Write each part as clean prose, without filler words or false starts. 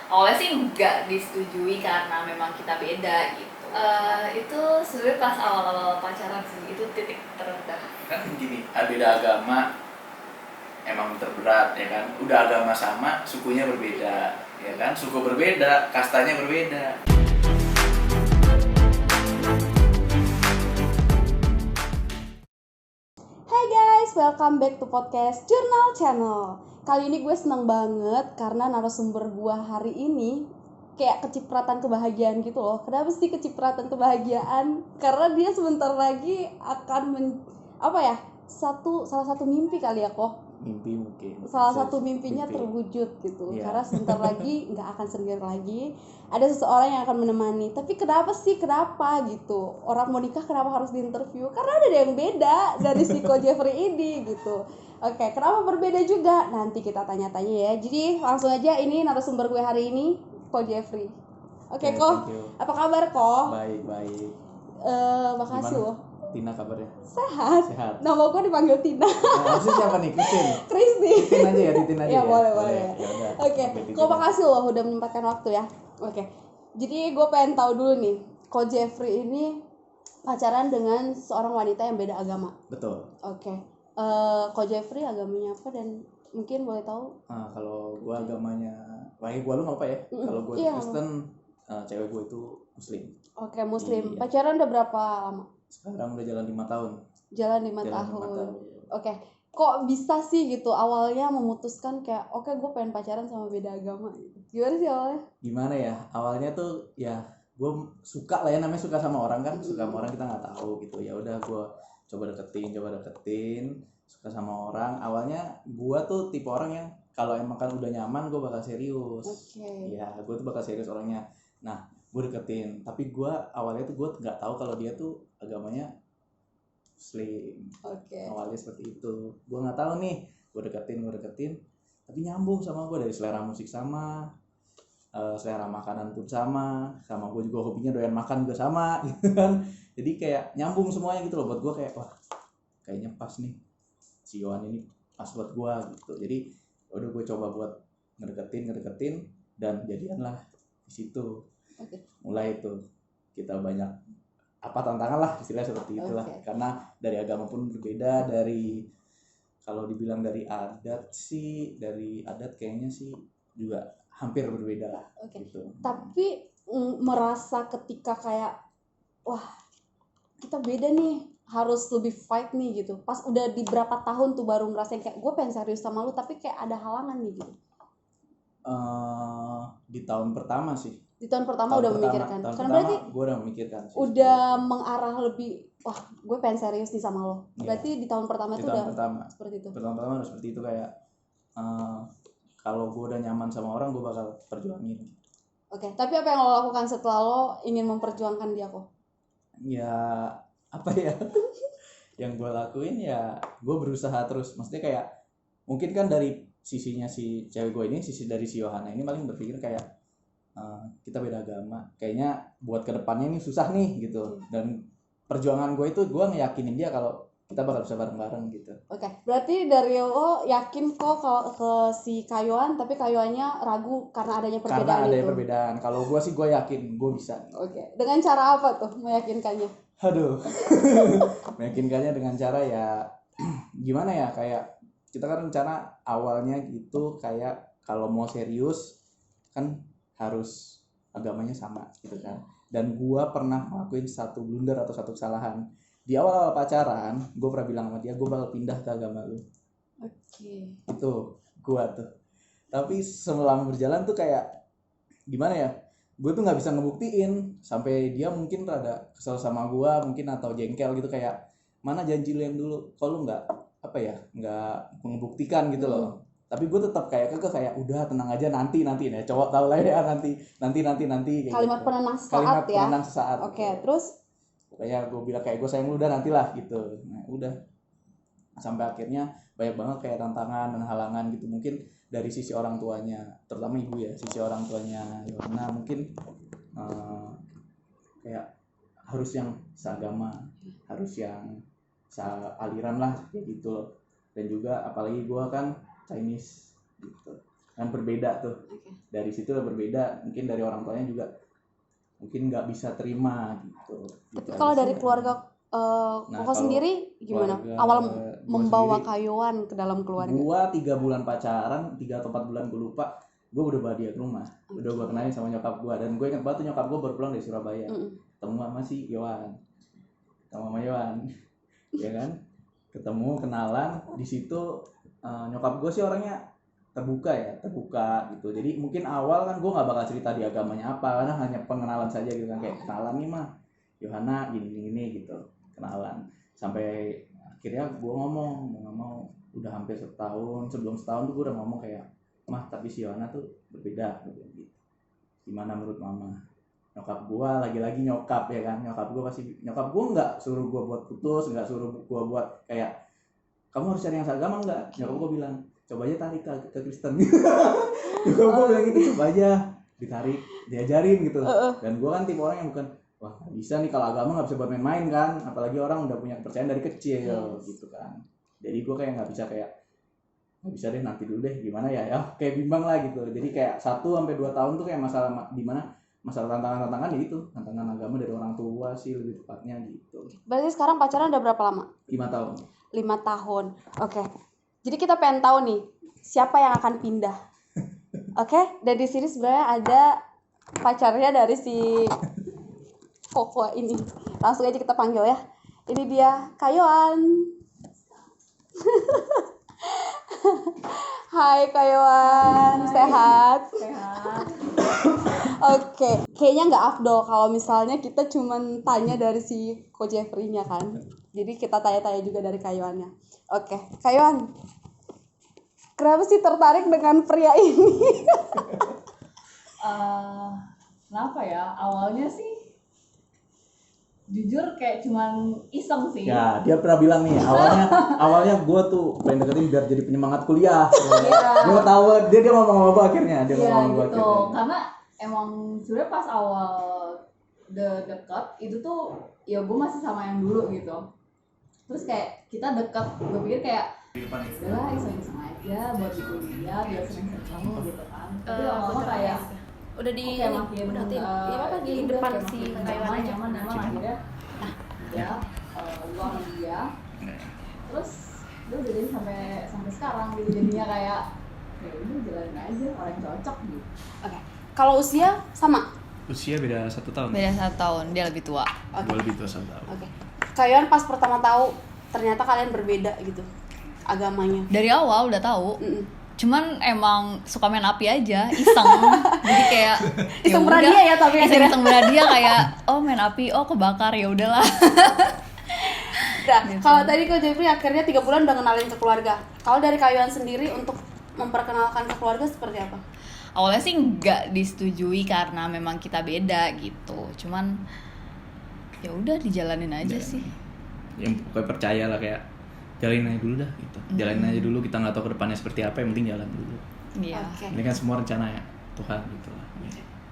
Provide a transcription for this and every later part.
Awalnya sih nggak disetujui karena memang kita beda gitu. Itu sebenarnya pas awal-awal pacaran sih, itu titik terendah. Kan gini, beda agama emang terberat ya kan. Udah agama sama, sukunya berbeda ya kan. Suku berbeda, kastanya berbeda. Hai guys, welcome back to podcast Journal Channel. Kali ini gue seneng banget karena narasumber gue hari ini kayak kecipratan kebahagiaan gitu loh. Kenapa sih kecipratan kebahagiaan? Karena dia sebentar lagi akan salah satu mimpi kali ya kok. Mimpi mungkin. Salah satu mimpinya terwujud gitu. Iya. Karena sebentar lagi nggak akan sendiri lagi. Ada seseorang yang akan menemani. Tapi kenapa gitu? Orang mau nikah kenapa harus diinterview? Karena ada yang beda dari si Ko Jeffrey ini gitu. Oke, kenapa berbeda juga? Nanti kita tanya-tanya ya. Jadi langsung aja, ini narasumber gue hari ini, Ko Jeffrey. Oke, Ko. Apa kabar, Ko? Baik. Makasih loh. Tina kabarnya? Sehat. Nama gue dipanggil Tina. Maksudnya siapa nih? Kristi. Titin aja ya. Ya, boleh. Ya, Oke, Ko makasih loh udah menyempatkan waktu ya. Oke. Jadi gue pengen tahu dulu nih, Ko Jeffrey ini pacaran dengan seorang wanita yang beda agama. Betul. Oke. Ko Jeffrey agamanya apa dan mungkin boleh tahu? Kalau gue agamanya, gue lu nggak apa ya? Kalau gue Kristen, cewek gue itu Muslim. Oke, Muslim. Iya. Pacaran udah berapa lama? Sekarang udah jalan 5 tahun. Jalan 5 tahun. Oke. Kok bisa sih gitu awalnya memutuskan kayak oke, gue pengen pacaran sama beda agama gitu. Gimana sih awalnya? Gimana ya? Awalnya tuh ya gue suka lah ya, namanya suka sama orang kan. Suka sama orang kita nggak tahu gitu. Ya udah gue coba deketin. Suka sama orang. Awalnya gue tuh tipe orang yang kalau emang kan udah nyaman gue bakal serius. Oke. Ya gue tuh bakal serius orangnya. Nah gue deketin. Tapi gue awalnya tuh gue nggak tahu kalau dia tuh agamanya Muslim. Oke. Awalnya seperti itu. Gue nggak tahu nih. Gue deketin. Tapi nyambung sama gue, dari selera musik sama, selera makanan pun sama gue juga hobinya doyan makan juga sama gitu kan. Jadi kayak nyambung semuanya gitu loh buat gue, kayak wah kayaknya pas nih si Yohan ini pas buat gue gitu. Jadi udah gue coba buat ngedeketin dan jadianlah di situ. Oke. Mulai itu kita banyak tantangan lah istilahnya seperti itulah. Karena dari agama pun berbeda, kalau dibilang dari adat kayaknya sih juga hampir berbeda lah. Gitu. Tapi merasa ketika kayak wah kita beda nih, harus lebih fight nih gitu. Pas udah di berapa tahun tuh baru ngerasain kayak gue pengen serius sama lu tapi kayak ada halangan nih gitu. Di tahun pertama sih. Di tahun pertama udah memikirkan. Karena berarti gue udah memikirkan sih. Udah mengarah lebih wah gue pengen serius nih sama lo. Berarti di tahun pertama tuh udah seperti itu. Pertama udah seperti itu, kayak kalau gue udah nyaman sama orang gue bakal perjuangin. Oke, tapi apa yang lo lakukan setelah lo ingin memperjuangkan dia kok? Ya apa ya? Yang gue lakuin ya gue berusaha terus. Maksudnya kayak mungkin kan dari sisinya si cewek gue ini, dari si Yohana ini paling berpikir kayak kita beda agama, kayaknya buat kedepannya ini susah nih gitu. Dan perjuangan gue itu gue ngeyakinin dia kalau kita bakal bisa bareng-bareng gitu. Oke, berarti dari lo yakin kok kalau ke si Kayuan, tapi Kayuannya ragu karena adanya perbedaan. Karena ada perbedaan. Kalau gue sih gue yakin gue bisa. Oke, dengan cara apa tuh meyakinkannya? Aduh, meyakinkannya dengan cara ya gimana ya, kayak kita kan rencana awalnya gitu kayak kalau mau serius kan harus agamanya sama gitu kan. Dan gue pernah ngelakuin satu blunder atau satu kesalahan. Di awal pacaran, gue pernah bilang sama dia, gue bakal pindah ke agama lu. Oke. Itu gue tuh. Tapi selama berjalan tuh kayak gimana ya? Gue tuh nggak bisa ngebuktiin. Sampai dia mungkin rada kesel sama gue, mungkin atau jengkel gitu, kayak mana janji lu yang dulu? Kalau nggak nggak ngebuktikan gitu loh. Tapi gue tetap kayak udah tenang aja, nanti nih cowok tahu lah ya, nanti kalimat gitu. penenang sesaat ya. Penenang sesaat. Oke, terus kayak gue bilang kayak gue sayang lu, udah nantilah gitu. Nah udah sampai akhirnya banyak banget kayak tantangan dan halangan gitu, mungkin dari sisi orang tuanya, terutama ibu ya, sisi orang tuanya Yohana mungkin kayak harus yang seagama, harus yang aliran lah kayak gitu loh. Dan juga apalagi gue kan Chinese gitu. kan berbeda tuh. Oke. Dari situ lah berbeda, mungkin dari orang tuanya juga mungkin nggak bisa terima gitu. Tapi Gitu kalau aja dari sih. keluarga Nah, Koko kalau sendiri gimana? keluarga Awal gua membawa sendiri, Kayuan ke dalam keluarga. gua 3 bulan pacaran, 3 atau 4 bulan gue lupa, gue udah bawa dia ke rumah, udah gue kenalin sama nyokap gue, dan gue ingat banget tuh nyokap gue baru pulang dari Surabaya, ketemu sama si Yohan, sama Yohan, ya kan, ketemu kenalan di situ. Nyokap gue sih orangnya terbuka gitu, jadi mungkin awal kan gue nggak bakal cerita di agamanya apa, karena hanya pengenalan saja gitu kan, kayak kenalan nih mah Yohana gini gitu, kenalan sampai akhirnya gue ngomong mau nggak mau, udah hampir setahun, sebelum setahun tuh gue udah ngomong kayak, mah tapi si Yohana tuh berbeda gitu, gimana menurut mama. Nyokap gue lagi-lagi nyokap ya kan, nyokap gue nggak suruh gue buat putus, nggak suruh gue buat kayak kamu harus cari yang seagama, enggak. Nyokap gue bilang coba aja tarik ke Kristen. Nyokap gue bilang gitu, coba aja ditarik, diajarin gitu. Dan gue kan tipe orang yang bukan, wah nggak bisa nih kalau agama nggak bisa buat main-main kan, apalagi orang udah punya kepercayaan dari kecil gitu kan. Jadi gue kayak nggak bisa deh, nanti dulu deh gimana ya kayak bimbang lah gitu. Jadi kayak 1-2 tahun tuh kayak masalah di mana masalah tantangan ya itu, tantangan agama dari orang tua sih lebih tepatnya gitu. Berarti sekarang pacaran udah berapa lama? 5 tahun. 5 tahun. Oke. Jadi kita pengen tahu nih siapa yang akan pindah. Oke? Dan di sini sebenarnya ada pacarnya dari si Koko ini. Langsung aja kita panggil ya. Ini dia Kayuan. Hai Kayuan, sehat? Sehat. Oke, kayaknya nggak afdol kalau misalnya kita cuman tanya dari si Ko Jeffrey-nya kan. Jadi kita tanya-tanya juga dari Kayuannya. Oke, Kayuan, kenapa sih tertarik dengan pria ini? Kenapa ya? Awalnya sih jujur kayak cuman iseng sih. Ya, dia pernah bilang nih, awalnya gue tuh pengen deketin biar jadi penyemangat kuliah. Gue tahu dia ngomong sama gue akhirnya, Iya gitu. Karena emang sebenarnya pas awal deket itu tuh ya gue masih sama yang dulu gitu. Terus kayak kita deket, gue pikir kayak udahlah iseng-iseng aja buat di kuliah biar sering-sering ketemu gitu kan. Tapi lama-lama kayak udah di kayak makin di depan si Kayuan aja. nyaman akhirnya ya gue sama dia terus dia udah jadi sampai sekarang gitu, jadinya kayak ya udah jalanin aja orang yang cocok gitu. Oke. Kalau usia sama? Usia beda 1 tahun. Beda 1 tahun, dia lebih tua. Gue lebih tua 1 tahun. Oke. Kayuan pas pertama tahu ternyata kalian berbeda gitu agamanya. Dari awal udah tahu. Cuman emang suka main api aja, iseng. Jadi kayak Iseng yaudah, berhadiah ya tapi akhirnya. iseng berhadiah kayak oh main api, oh kebakar, ya udahlah. Nah, kalau tadi Ko Jeffrey akhirnya 3 bulan udah kenalin ke keluarga. Kalau dari Kayuan sendiri untuk memperkenalkan ke keluarga seperti apa? Awalnya sih nggak disetujui karena memang kita beda gitu. Cuman ya udah dijalanin aja sih. Yang pokoknya percaya lah, kayak jalanin aja dulu dah gitu. Jalanin aja dulu, kita nggak tahu ke depannya seperti apa, yang penting jalan dulu. Iya. Oke. Ini kan semua rencana ya Tuhan gitu lah.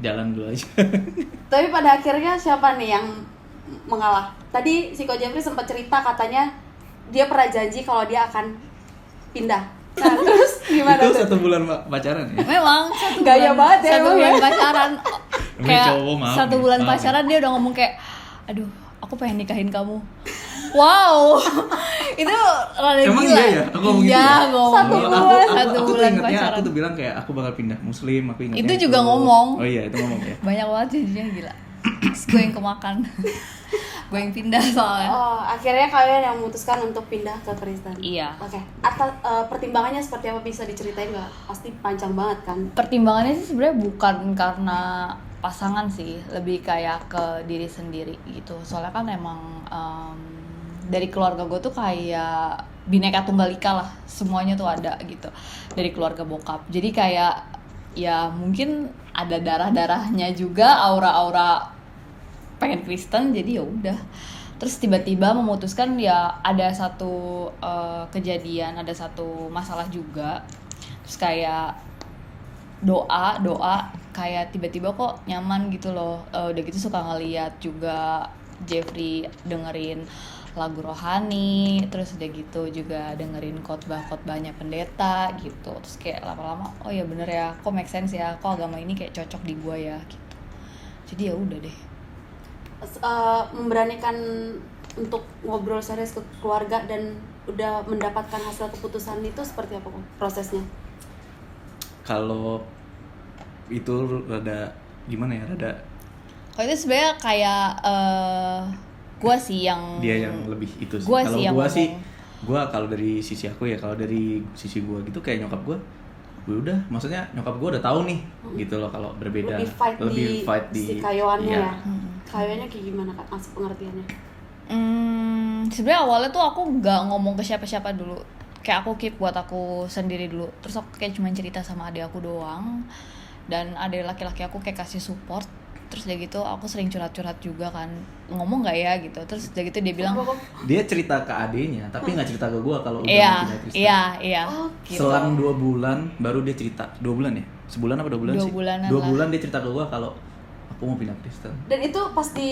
Jalan dulu aja. Tapi pada akhirnya siapa nih yang mengalah? Tadi si Ko Jeffrey sempat cerita katanya dia pernah janji kalau dia akan pindah. Nah, terus gimana Itu tuh? 1 bulan pacaran ya? Memang 1 Gaya bulan, banget ya, 1 emang bulan ya. pacaran. Namanya Kayak cowok, maaf 1 nih, bulan maaf pacaran dia udah ngomong kayak, aduh, aku pengen nikahin kamu. Wow, itu rada Emang gila. iya ya? Aku ngomong gitu Iya, ya? ngomong. Satu Aku- bulan. aku- Satu aku tuh bulan ingetnya, pacaran. aku tuh bilang kayak aku bakal pindah muslim, aku ingetnya Itu juga ngomong. Oh iya, itu ngomong ya. Banyak banget janjinya, gila. Terus gue yang kemakan. Gue yang pindah soalnya. Oh, akhirnya kalian yang memutuskan untuk pindah ke Kristen. Iya. Oke. Atas pertimbangannya seperti apa, bisa diceritain nggak? Pasti panjang banget kan? Pertimbangannya sih sebenarnya bukan karena pasangan sih, lebih kayak ke diri sendiri gitu. Soalnya kan emang dari keluarga gue tuh kayak bineka tunggal ika lah, semuanya tuh ada gitu dari keluarga bokap. Jadi kayak ya mungkin ada darah-darahnya juga, aura-aura pengen Kristen, jadi ya udah. Terus tiba-tiba memutuskan, ya ada satu kejadian, ada satu masalah juga. Terus kayak doa kayak tiba-tiba kok nyaman gitu loh. Udah gitu suka ngeliat juga Jeffrey dengerin lagu rohani, terus udah gitu juga dengerin khotbahnya pendeta gitu. Terus kayak lama-lama oh ya bener ya, kok make sense ya, kok agama ini kayak cocok di gua ya gitu. Jadi ya udah deh. Memberanikan untuk ngobrol serius ke keluarga dan udah mendapatkan hasil keputusan itu seperti apa prosesnya? Kalau itu rada gimana ya, rada Kalau itu sebenarnya kayak gua sih yang dia yang lebih itu sih. Gua Kalau sih yang gua sih, ngomong. gua kalau dari sisi aku ya, kalau dari sisi gua gitu kayak nyokap gua udah, maksudnya nyokap gua udah tahu nih gitu loh kalau berbeda. Lebih fight di si kayoannya iya. ya. Kayoannya kayak gimana Kak, masuk pengertiannya? Sebenarnya awalnya tuh aku nggak ngomong ke siapa-siapa dulu, kayak aku keep buat aku sendiri dulu. Terus aku kayak cuma cerita sama adik aku doang, dan adik laki-laki aku kayak kasih support. Terus udah gitu aku sering curhat-curhat juga kan, ngomong nggak ya gitu. Terus udah gitu dia bilang Dia cerita ke adenya tapi nggak cerita ke gua kalau udah iya pindah Kristen. iya gitu. Selang 2 bulan baru dia cerita. 2 bulan ya? Sebulan apa 2 bulan 2 sih? bulanan 2 lah. bulan dia cerita ke gua kalau aku mau pindah Kristen. Dan itu pas di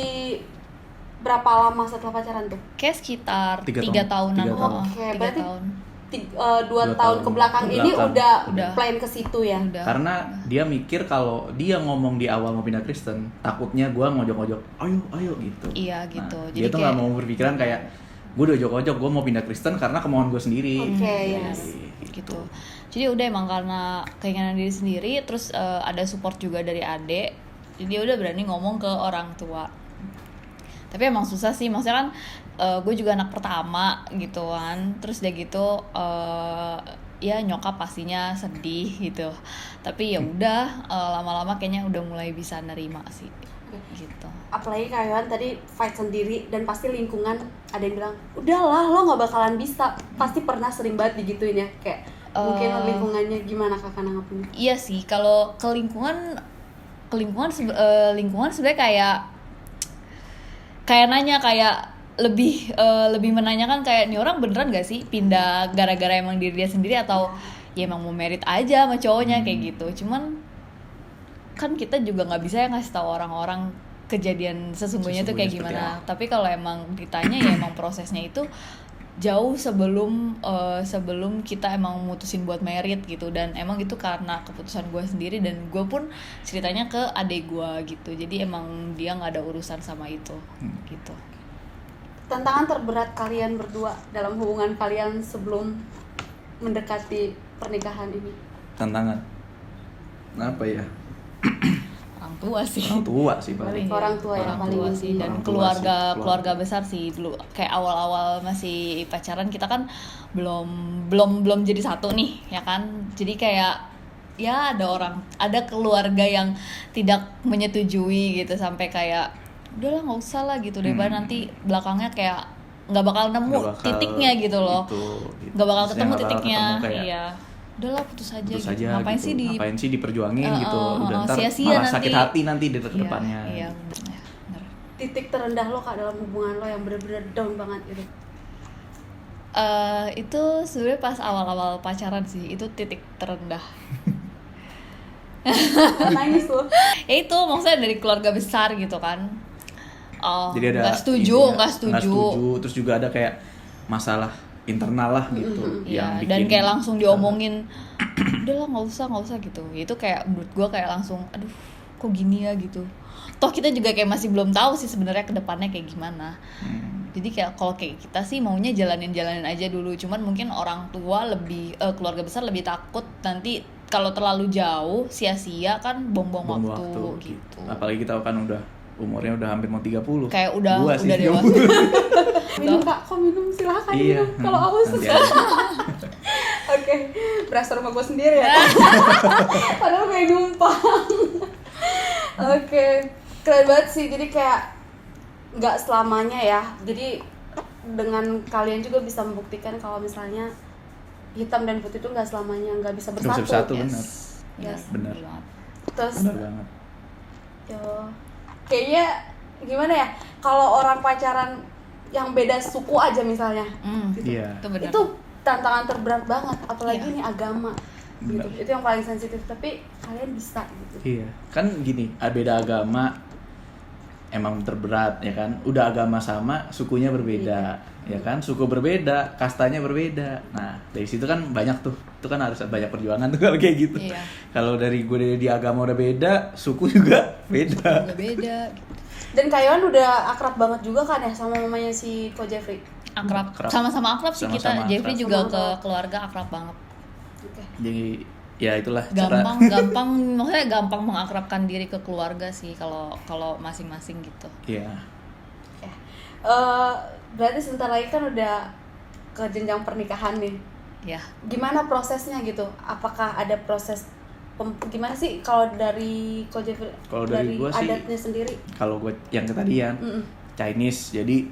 berapa lama setelah pacaran tuh? Kayak sekitar 3 3 tahunan. tahun. Oh, Oke, 3 berarti tahun 2 2 tahun ke belakang ini udah Udah. plan ke situ ya. udah. Karena dia mikir kalau dia ngomong di awal mau pindah Kristen, takutnya gua ngojok-ngojok, ayo gitu. Iya gitu. Nah, Jadi dia tuh kayak nggak mau berpikiran kayak gue udah ojok-ojok, gue mau pindah Kristen karena kemauan gue sendiri. Oke, yes. gitu. Jadi udah emang karena keinginan diri sendiri, terus ada support juga dari adik. Jadi dia udah berani ngomong ke orang tua. Tapi emang susah sih, maksudnya kan gue juga anak pertama gitu kan. Terus udah gitu ya nyokap pastinya sedih gitu. Tapi ya udah lama-lama kayaknya udah mulai bisa nerima sih. Gitu. Apalagi kayak tadi fight sendiri dan pasti lingkungan ada yang bilang udahlah lo nggak bakalan bisa, pasti pernah sering banget digituin ya, kayak mungkin lingkungannya gimana Kakak nanggapin? Iya sih, kalau ke lingkungan sebenarnya kayak nanya, kayak lebih menanyakan kayak nih orang beneran gak sih pindah gara-gara emang diri dia sendiri atau ya emang mau merit aja sama cowoknya kayak gitu. Cuman kan kita juga nggak bisa ya ngasih tahu orang-orang kejadian sesungguhnya tuh kayak gimana. Tapi kalau emang ditanya ya emang prosesnya itu jauh sebelum kita emang mutusin buat merit gitu, dan emang itu karena keputusan gue sendiri, dan gue pun ceritanya ke adik gue gitu. Jadi emang dia nggak ada urusan sama itu gitu. Tantangan terberat kalian berdua dalam hubungan kalian sebelum mendekati pernikahan ini? Tantangan apa ya? Orang tua sih. Orang tua sih paling. Balik orang tua ya, Orang paling tua inti. sih, dan Orang tua sih, keluarga besar sih dulu. Kayak awal-awal masih pacaran kita kan belum jadi satu nih ya kan. Jadi kayak ya ada keluarga yang tidak menyetujui gitu, sampai kayak udahlah nggak usah lah gitu, daripada nanti belakangnya kayak nggak bakal nemu Nggak bakal titiknya gitu loh, nggak bakal Maksudnya ketemu nggak bakal titiknya. ketemu kayak, Iya, udahlah putus aja putus gitu. aja Ngapain gitu. sih Ngapain sih diperjuangin gitu, udah ntar sia-sia malah nanti. sakit hati nanti di Iya, depannya. iya bener. Titik terendah lo Kak dalam hubungan lo yang bener-bener down banget gitu? Itu sebenarnya pas awal-awal pacaran sih, itu titik terendah. Nangis lo? Ya itu maksudnya dari keluarga besar gitu kan. Jadi ada nggak setuju. nggak setuju, terus juga ada kayak masalah internal lah gitu Iya, yang dan bikin kayak langsung diomongin, udahlah nggak usah gitu. Itu kayak menurut gue kayak langsung, aduh kok gini ya gitu. Toh kita juga kayak masih belum tahu sih sebenarnya kedepannya kayak gimana. Jadi kayak kalau kayak kita sih maunya jalanin aja dulu. Cuman mungkin orang tua keluarga besar lebih takut nanti kalau terlalu jauh sia-sia kan buang-buang waktu gitu. Apalagi kita kan umurnya udah hampir mau 30. Kayak udah sih, dewasa. Minum Kak, kok minum? Silahkan Iya. minum. Kalau aus Nanti susah. aja. Oke, berasa rumah gue sendiri ya. Padahal kayak numpang. Oke, keren banget sih. Jadi kayak nggak selamanya ya. Jadi dengan kalian juga bisa membuktikan kalau misalnya hitam dan putih itu nggak selamanya nggak bisa Nggak bisa bersatu. bersatu, benar. Yes. Benar. Terus Benar banget. yo, kayaknya gimana ya? Kalau orang pacaran yang beda suku aja misalnya, gitu. Iya. Itu benar. Itu tantangan terberat banget, apalagi Iya. ini agama gitu. Benar. Itu yang paling sensitif, tapi kalian bisa gitu. Iya, kan gini, beda agama emang terberat ya kan, udah agama sama sukunya berbeda ya kan, suku berbeda kastanya berbeda. Nah dari situ kan banyak tuh, itu kan harus banyak perjuangan tuh kalau kayak gitu. Iya. Kalau dari gue di agama udah beda, suku juga beda. Udah beda. Dan Kak Yohan udah akrab banget juga kan ya sama mamanya si Ko Jeffrey. Akrab. Akrab. Sama-sama akrab sih Sama-sama kita. Jeffrey akrab. juga Sama ke akrab. keluarga akrab banget. Oke. Jadi ya itulah Gampang maksudnya gampang mengakrabkan diri ke keluarga sih kalau masing-masing gitu. Iya. Berarti sebentar lagi kan udah ke jenjang pernikahan nih. Ya. Gimana prosesnya gitu? Apakah ada proses gimana sih kalau dari Ko Jeffrey? Kalau dari gua sih, adatnya sendiri? kalau gue yang ketadian Mm-mm. Chinese, jadi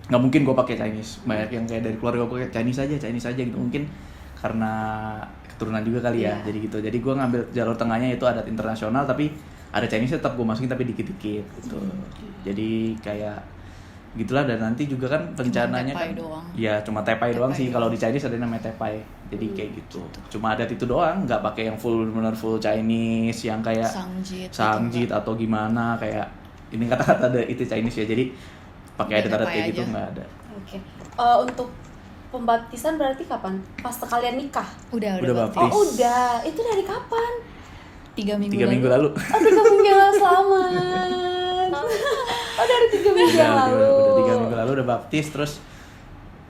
nggak mungkin gue pakai Chinese. Banyak yang kayak dari keluarga gue kayak Chinese aja gitu, mungkin karena keturunan juga kali ya. Iya. Jadi gitu, jadi gue ngambil jalur tengahnya itu adat internasional, tapi ada Chinese tetap gue masukin tapi dikit-dikit gitu. Jadi kayak gitulah. Dan nanti juga kan rencananya tepai kan doang. ya cuma tepai doang sih. doang. Kalau di Chinese ada namanya tepai, jadi kayak gitu. Cuma adat itu doang, nggak pakai yang benar full Chinese yang kayak sangjit atau gimana, kayak ini kata-kata ada itu Chinese ya, jadi pakai Udah adat-adat tepai kayak gitu aja. nggak ada. Oke. Untuk pembaptisan berarti kapan? Pas kalian nikah? Udah Udah baptis. baptis. Oh udah. Itu dari kapan? 3 minggu 3 minggu lalu. Oh 3 minggu yang selamat. Oh dari 3 minggu yang lalu. Udah 3 minggu lalu udah baptis, terus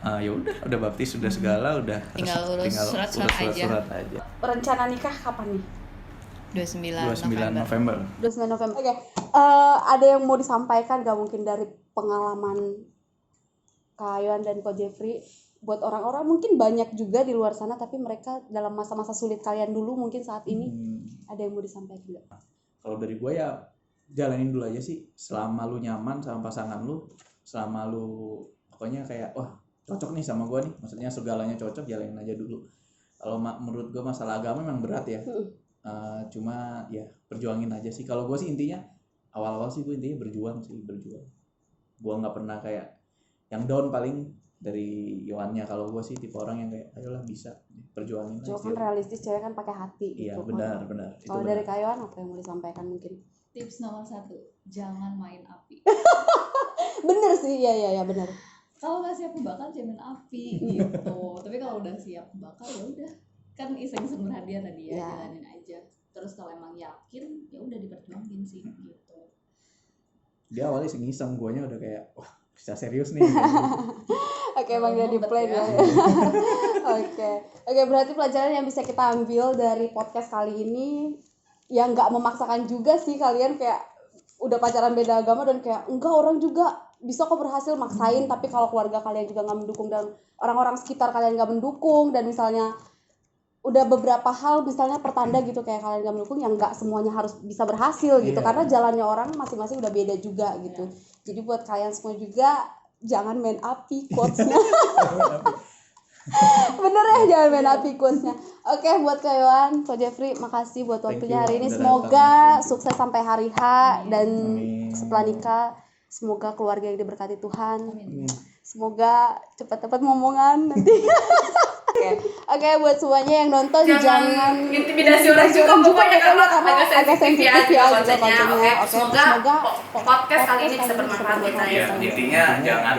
ya udah baptis, sudah segala, udah Tinggal urus surat-surat aja. Rencana nikah kapan nih? 29 29 November. November. November. Oke. Ada yang mau disampaikan gak mungkin dari pengalaman Kak Yohan dan Ko Jeffrey buat orang-orang mungkin banyak juga di luar sana tapi mereka dalam masa-masa sulit kalian dulu mungkin saat ini ada yang mau disampaikan gak? Kalau dari gue ya jalanin dulu aja sih, selama lu nyaman sama pasangan lu, selama lu pokoknya kayak wah cocok nih sama gue nih, maksudnya segalanya cocok, jalanin aja dulu. Kalau menurut gue masalah agama memang berat ya. Cuma ya perjuangin aja sih. Kalau gue sih intinya awal-awal sih gue intinya berjuang. Gue nggak pernah kayak yang down paling dari Yohannya. Kalau gue sih tipe orang yang kayak ayolah bisa perjuangin Cowok aja. kan realistis, cewek kan pakai hati Iya gitu. benar. Itu Kalau benar. dari Kak Yohan apa yang mau disampaikan mungkin? Tips nomor 1, jangan main api. Bener sih, iya bener. Kalau nggak siap kebakar jangan main api gitu. Tapi kalau udah siap kebakar ya udah, kan iseng-iseng berhadiah tadi ya, Ya. jalanin aja. Terus kalau emang yakin ya udah diperjuangin sih gitu. Dia awalnya iseng-iseng, guanya udah kayak wah bisa serius nih. Oke, Bang jadi Ngebet plan ya. ya. Oke, berarti pelajaran yang bisa kita ambil dari podcast kali ini ya nggak memaksakan juga sih kalian kayak udah pacaran beda agama dan kayak enggak, orang juga bisa kok berhasil maksain, tapi kalau keluarga kalian juga nggak mendukung dan orang-orang sekitar kalian nggak mendukung dan misalnya udah beberapa hal misalnya pertanda gitu kayak kalian nggak mendukung, yang nggak semuanya harus bisa berhasil gitu. Iya. Karena jalannya orang masing-masing udah beda juga gitu. Jadi buat kalian semua juga jangan main api quotes-nya. Bener ya, jangan main api quotes-nya. Oke, buat Kak Yohan, Ko Jeffrey, makasih buat Thank waktunya you, hari ini. udah Semoga datang. sukses sampai hari H dan Amin. setelah nikah semoga keluarga yang diberkati Tuhan. Amin. Semoga cepat-cepat momongan nanti. Oke, buat semuanya yang nonton jangan intimidasi orang juga pokoknya karena agak sensitif ya juga kontennya. Oke, semoga podcast kali ini bisa bermanfaat buat Ya, kalian. intinya jangan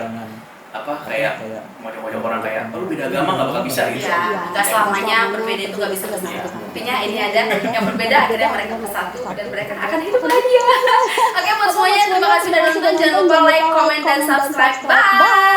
apa kayak mojok-mojok orang kayak lu beda agama nggak bakal bisa gitu. Ya, nggak selamanya berbeda itu nggak bisa bersatu. Intinya ini ada yang berbeda akhirnya mereka bersatu dan mereka akan hidup bahagia. Oke, buat semuanya terima kasih sudah nonton. Jangan lupa like, comment, dan subscribe. Bye.